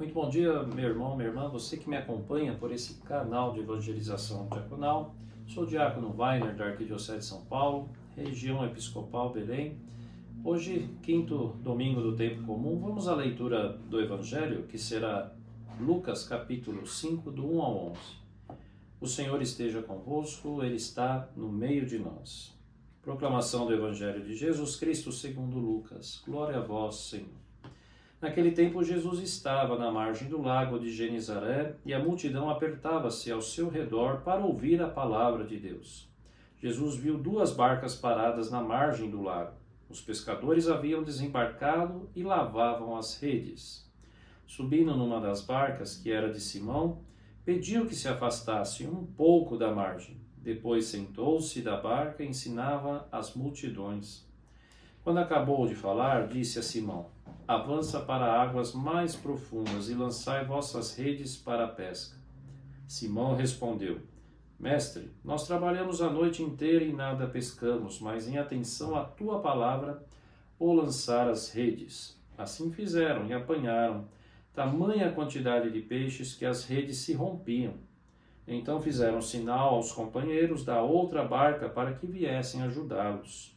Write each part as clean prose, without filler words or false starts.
Muito bom dia, meu irmão, minha irmã, você que me acompanha por esse canal de evangelização diaconal. Sou o diácono Weiner, da Arquidiocese de São Paulo, região episcopal Belém. Hoje, quinto domingo do tempo comum, vamos à leitura do Evangelho, que será Lucas capítulo 5, do 1 ao 11. O Senhor esteja convosco, Ele está no meio de nós. Proclamação do Evangelho de Jesus Cristo segundo Lucas. Glória a vós, Senhor. Naquele tempo, Jesus estava na margem do lago de Genezaré e a multidão apertava-se ao seu redor para ouvir a palavra de Deus. Jesus viu duas barcas paradas na margem do lago. Os pescadores haviam desembarcado e lavavam as redes. Subindo numa das barcas, que era de Simão, pediu que se afastasse um pouco da margem. Depois sentou-se da barca e ensinava as multidões. Quando acabou de falar, disse a Simão: avança para águas mais profundas e lançai vossas redes para a pesca. Simão respondeu: Mestre, nós trabalhamos a noite inteira e nada pescamos, mas em atenção à tua palavra vou lançar as redes. Assim fizeram e apanharam tamanha quantidade de peixes que as redes se rompiam. Então fizeram sinal aos companheiros da outra barca para que viessem ajudá-los.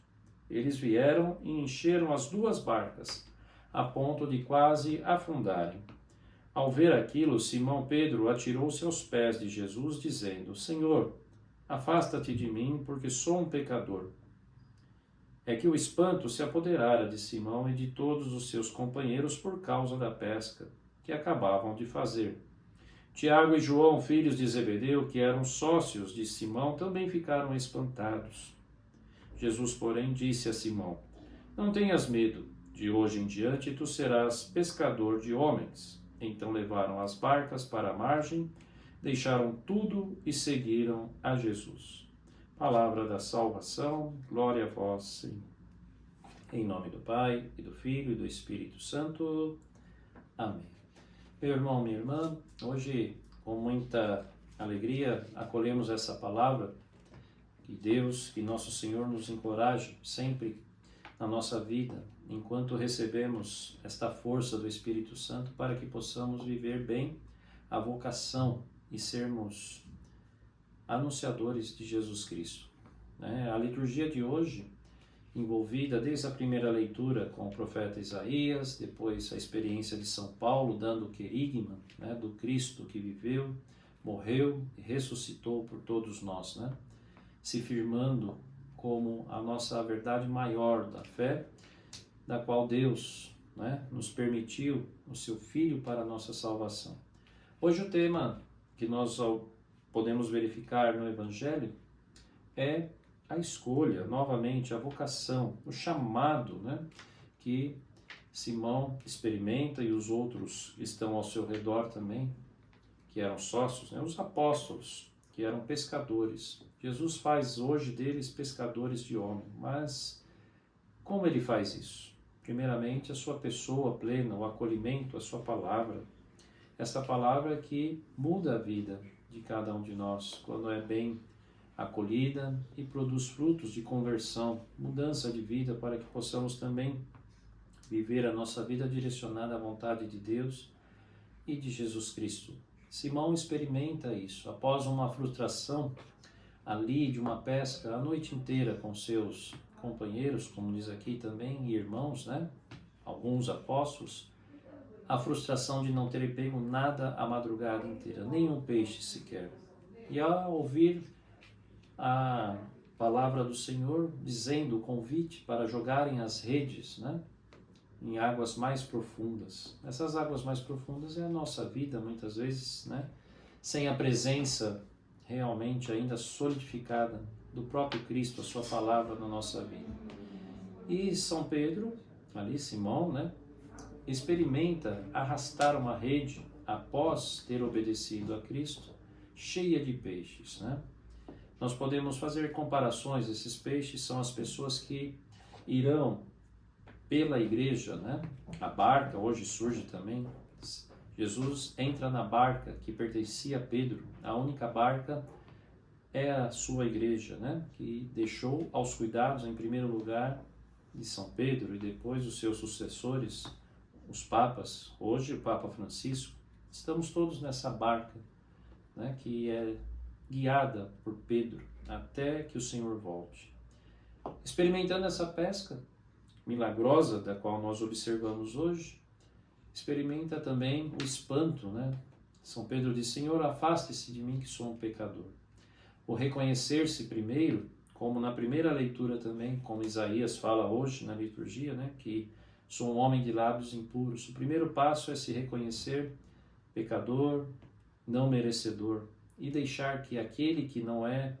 Eles vieram e encheram as duas barcas, a ponto de quase afundarem. Ao ver aquilo, Simão Pedro atirou-se aos pés de Jesus, dizendo: Senhor, afasta-te de mim, porque sou um pecador. É que o espanto se apoderara de Simão e de todos os seus companheiros por causa da pesca que acabavam de fazer. Tiago e João, filhos de Zebedeu, que eram sócios de Simão, também ficaram espantados. Jesus, porém, disse a Simão: Não tenhas medo, de hoje em diante tu serás pescador de homens. Então levaram as barcas para a margem, deixaram tudo e seguiram a Jesus. Palavra da salvação, glória a vós, Senhor. Em nome do Pai, e do Filho, e do Espírito Santo. Amém. Meu irmão, minha irmã, hoje, com muita alegria, acolhemos essa palavra. Que Deus, que Nosso Senhor nos encoraje sempre na nossa vida, enquanto recebemos esta força do Espírito Santo para que possamos viver bem a vocação e sermos anunciadores de Jesus Cristo. A liturgia de hoje, envolvida desde a primeira leitura com o profeta Isaías, depois a experiência de São Paulo, dando o querigma do Cristo que viveu, morreu e ressuscitou por todos nós, se firmando como a nossa verdade maior da fé, da qual Deus nos permitiu o seu Filho para a nossa salvação. Hoje o tema que nós podemos verificar no Evangelho é a escolha, novamente, a vocação, o chamado que Simão experimenta e os outros que estão ao seu redor também, que eram sócios, os apóstolos, que eram pescadores. Jesus faz hoje deles pescadores de homem, mas como ele faz isso? Primeiramente, a sua pessoa plena, o acolhimento, a sua palavra. Esta palavra que muda a vida de cada um de nós, quando é bem acolhida e produz frutos de conversão, mudança de vida, para que possamos também viver a nossa vida direcionada à vontade de Deus e de Jesus Cristo. Simão experimenta isso. Após uma frustração ali de uma pesca a noite inteira com seus companheiros, como diz aqui também, e irmãos, alguns apóstolos, a frustração de não terem pego nada a madrugada inteira, nenhum peixe sequer. E ao ouvir a palavra do Senhor dizendo o convite para jogarem as redes, em águas mais profundas. Essas águas mais profundas é a nossa vida, muitas vezes, sem a presença realmente ainda solidificada do próprio Cristo, a sua palavra na nossa vida. E São Pedro, ali Simão, experimenta arrastar uma rede após ter obedecido a Cristo, cheia de peixes, Nós podemos fazer comparações. Esses peixes são as pessoas que irão pela igreja, A barca hoje surge também. Jesus entra na barca que pertencia a Pedro. A única barca é a sua igreja, Que deixou aos cuidados, em primeiro lugar, de São Pedro e depois os seus sucessores, os papas. Hoje o Papa Francisco Estamos todos nessa barca, né, que é guiada por Pedro até que o Senhor volte. Experimentando essa pesca milagrosa da qual nós observamos hoje, experimenta também o espanto, né? São Pedro diz: Senhor, afaste-se de mim que sou um pecador. O reconhecer-se primeiro, como na primeira leitura também, como Isaías fala hoje na liturgia, né? Que sou um homem de lábios impuros. O primeiro passo é se reconhecer pecador, não merecedor, e deixar que aquele que não é,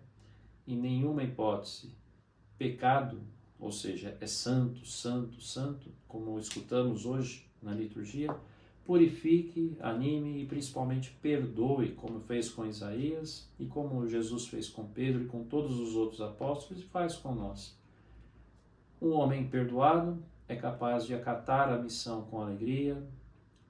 em nenhuma hipótese, pecado, ou seja, é santo, santo, santo, como escutamos hoje na liturgia, purifique, anime e principalmente perdoe, como fez com Isaías e como Jesus fez com Pedro e com todos os outros apóstolos e faz com nós. Um homem perdoado é capaz de acatar a missão com alegria,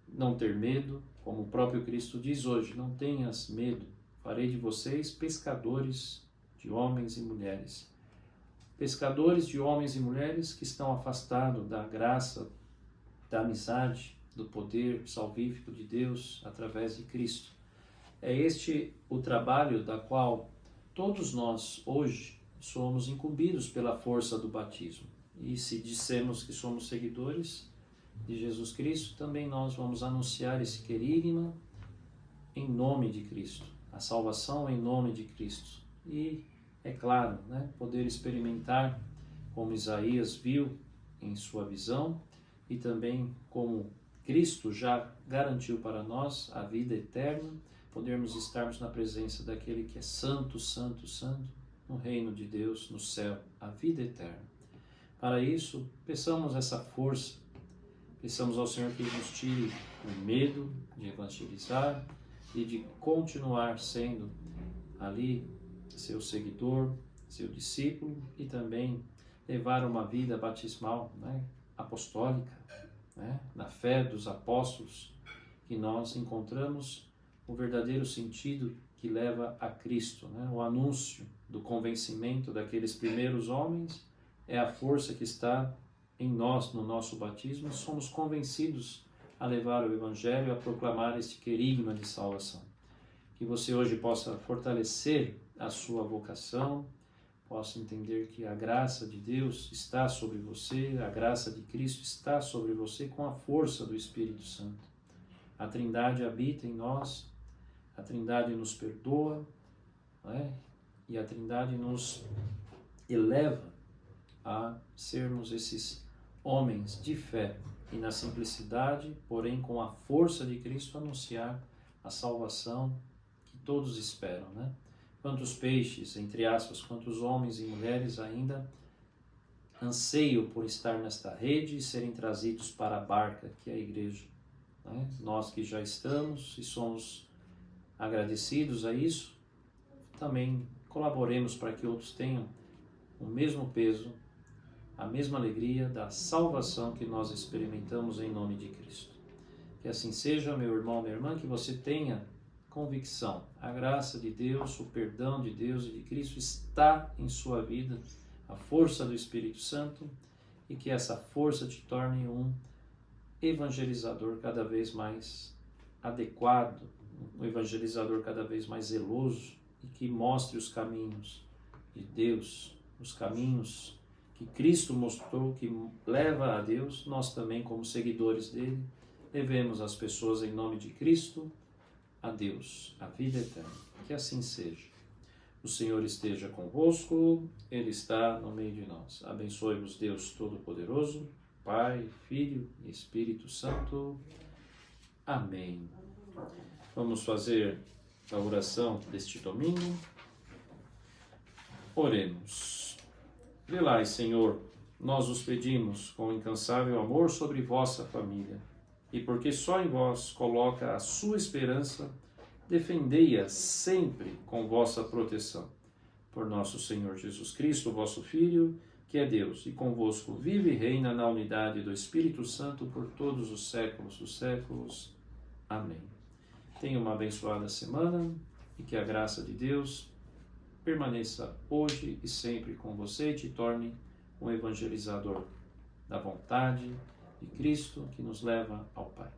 não ter medo, como o próprio Cristo diz hoje: não tenhas medo, farei de vocês pescadores de homens e mulheres. Pescadores de homens e mulheres que estão afastados da graça, da amizade, do poder salvífico de Deus através de Cristo. É este o trabalho da qual todos nós hoje somos incumbidos pela força do batismo. E se dissermos que somos seguidores de Jesus Cristo, também nós vamos anunciar esse querigma em nome de Cristo, a salvação em nome de Cristo. E, é claro, né, poder experimentar como Isaías viu em sua visão e também como Cristo já garantiu para nós a vida eterna, podermos estarmos na presença daquele que é santo, santo, santo, no reino de Deus, no céu, a vida eterna. Para isso, peçamos essa força, peçamos ao Senhor que nos tire o medo de evangelizar e de continuar sendo ali seu seguidor, seu discípulo e também levar uma vida batismal, né, apostólica, né, na fé dos apóstolos, que nós encontramos o verdadeiro sentido que leva a Cristo, né? O anúncio do convencimento daqueles primeiros homens é a força que está em nós, no nosso batismo, e somos convencidos a levar o Evangelho, a proclamar este querigma de salvação. Que você hoje possa fortalecer a sua vocação, possa entender que a graça de Deus está sobre você, a graça de Cristo está sobre você com a força do Espírito Santo. A Trindade habita em nós, a Trindade nos perdoa, né? E a Trindade nos eleva a sermos esses homens de fé e na simplicidade, porém com a força de Cristo, anunciar a salvação que todos esperam, né? Quantos peixes, entre aspas, quantos homens e mulheres ainda anseiam por estar nesta rede e serem trazidos para a barca, que é a igreja, né? Nós que já estamos e somos agradecidos a isso, também colaboremos para que outros tenham o mesmo peso, a mesma alegria da salvação que nós experimentamos em nome de Cristo. Que assim seja, meu irmão, minha irmã, que você tenha convicção, a graça de Deus, o perdão de Deus e de Cristo está em sua vida, a força do Espírito Santo, e que essa força te torne um evangelizador cada vez mais adequado, um evangelizador cada vez mais zeloso e que mostre os caminhos de Deus, os caminhos que Cristo mostrou que leva a Deus. Nós também, como seguidores dele, levemos as pessoas em nome de Cristo a Deus, a vida eterna. Que assim seja. O Senhor esteja convosco, Ele está no meio de nós. Abençoe-vos Deus Todo-Poderoso, Pai, Filho e Espírito Santo. Amém. Vamos fazer a oração deste domingo. Oremos. Velai, Senhor, nós os pedimos com incansável amor sobre vossa família, e porque só em vós coloca a sua esperança, defendei-a sempre com vossa proteção. Por nosso Senhor Jesus Cristo, vosso Filho, que é Deus, e convosco vive e reina na unidade do Espírito Santo por todos os séculos dos séculos. Amém. Tenha uma abençoada semana e que a graça de Deus permaneça hoje e sempre com você e te torne um evangelizador da vontade de Cristo que nos leva ao Pai.